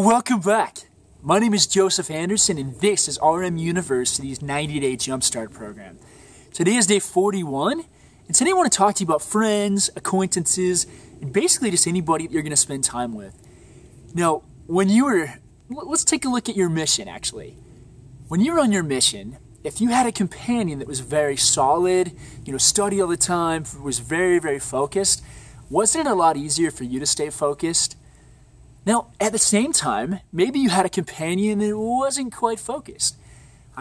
Welcome back. My name is Joseph Anderson, and this is RM University's 90-Day Jumpstart program. Today is day 41, and today I want to talk to you about friends, acquaintances, and basically just anybody that you're going to spend time with. Now, let's take a look at your mission, actually. When you were on your mission, if you had a companion that was very solid, study all the time, was very, very focused, wasn't it a lot easier for you to stay focused? Now, at the same time, maybe you had a companion that wasn't quite focused.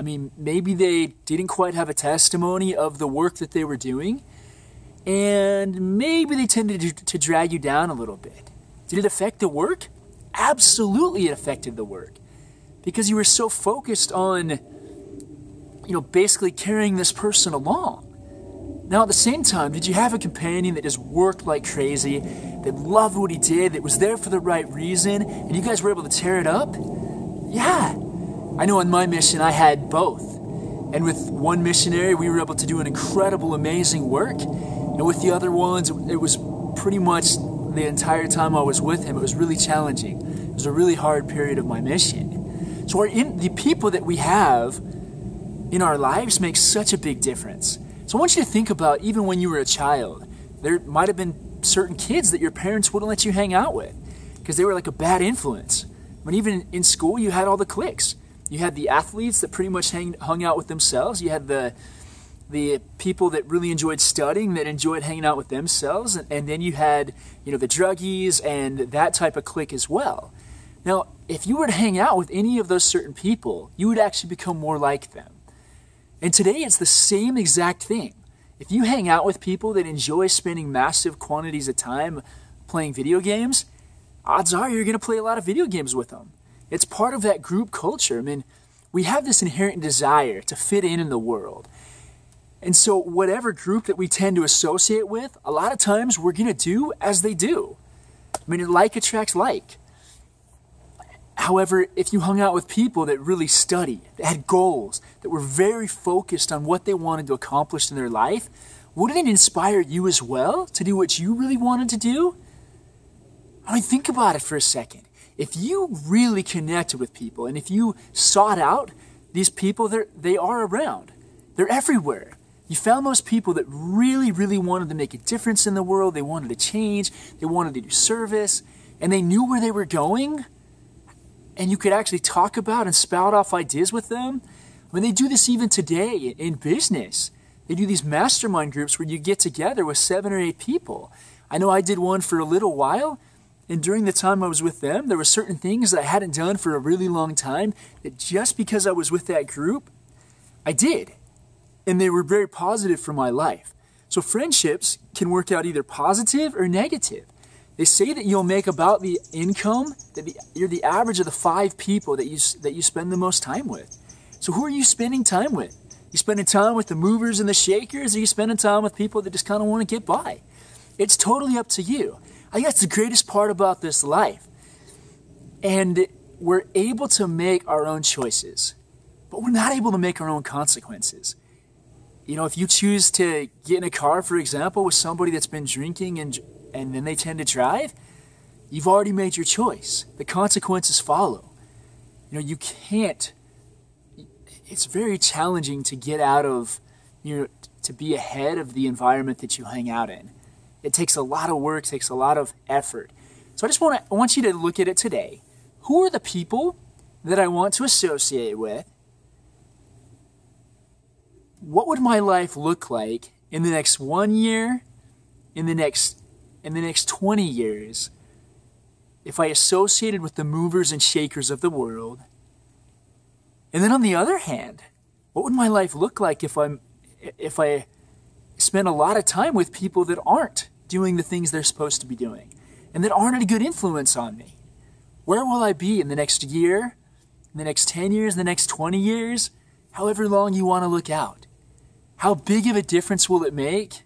Maybe they didn't quite have a testimony of the work that they were doing, and maybe they tended to drag you down a little bit. Did it affect the work? Absolutely it affected the work, because you were so focused on, basically carrying this person along. Now, at the same time, did you have a companion that just worked like crazy, that loved what he did, that was there for the right reason, and you guys were able to tear it up? Yeah. I know on my mission I had both. And with one missionary, we were able to do an incredible, amazing work. And with the other ones, it was pretty much the entire time I was with him, it was really challenging. It was a really hard period of my mission. So the people that we have in our lives makes such a big difference. So I want you to think about, even when you were a child, there might have been certain kids that your parents wouldn't let you hang out with because they were like a bad influence. Even in school, you had all the cliques. You had the athletes that pretty much hung out with themselves. You had the people that really enjoyed studying, that enjoyed hanging out with themselves. And then you had, the druggies and that type of clique as well. Now, if you were to hang out with any of those certain people, you would actually become more like them. And today it's the same exact thing. If you hang out with people that enjoy spending massive quantities of time playing video games, odds are you're going to play a lot of video games with them. It's part of that group culture. We have this inherent desire to fit in the world. And so whatever group that we tend to associate with, a lot of times we're going to do as they do. Like attracts like. However, if you hung out with people that really studied, that had goals, that were very focused on what they wanted to accomplish in their life, wouldn't it inspire you as well to do what you really wanted to do? Think about it for a second. If you really connected with people, and if you sought out these people, they are around. They're everywhere. You found those people that really, really wanted to make a difference in the world. They wanted to change. They wanted to do service. And they knew where they were going. And you could actually talk about and spout off ideas with them. They do this even today in business. They do these mastermind groups where you get together with 7 or 8 people. I know I did one for a little while, and during the time I was with them, there were certain things that I hadn't done for a really long time that just because I was with that group, I did. And they were very positive for my life. So friendships can work out either positive or negative. They say that you'll make about the income, you're the average of the 5 people that you spend the most time with. So who are you spending time with? You spending time with the movers and the shakers, or are you spending time with people that just kind of want to get by? It's totally up to you. I think that's the greatest part about this life. And we're able to make our own choices, but we're not able to make our own consequences. If you choose to get in a car, for example, with somebody that's been drinking and then they tend to drive, you've already made your choice. The consequences follow. You can't, it's very challenging to get out of, to be ahead of the environment that you hang out in. It takes a lot of work, takes a lot of effort. So I want you to look at it today. Who are the people that I want to associate with? What would my life look like in the next 1 year, in the next 20 years, if I associated with the movers and shakers of the world? And then on the other hand, what would my life look like if I spend a lot of time with people that aren't doing the things they're supposed to be doing and that aren't a good influence on me? Where will I be in the next year, in the next 10 years, in the next 20 years, however long you want to look out? How big of a difference will it make?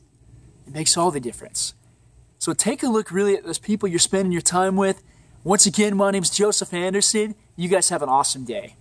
It makes all the difference. So take a look really at those people you're spending your time with. Once again, my name's Joseph Anderson. You guys have an awesome day.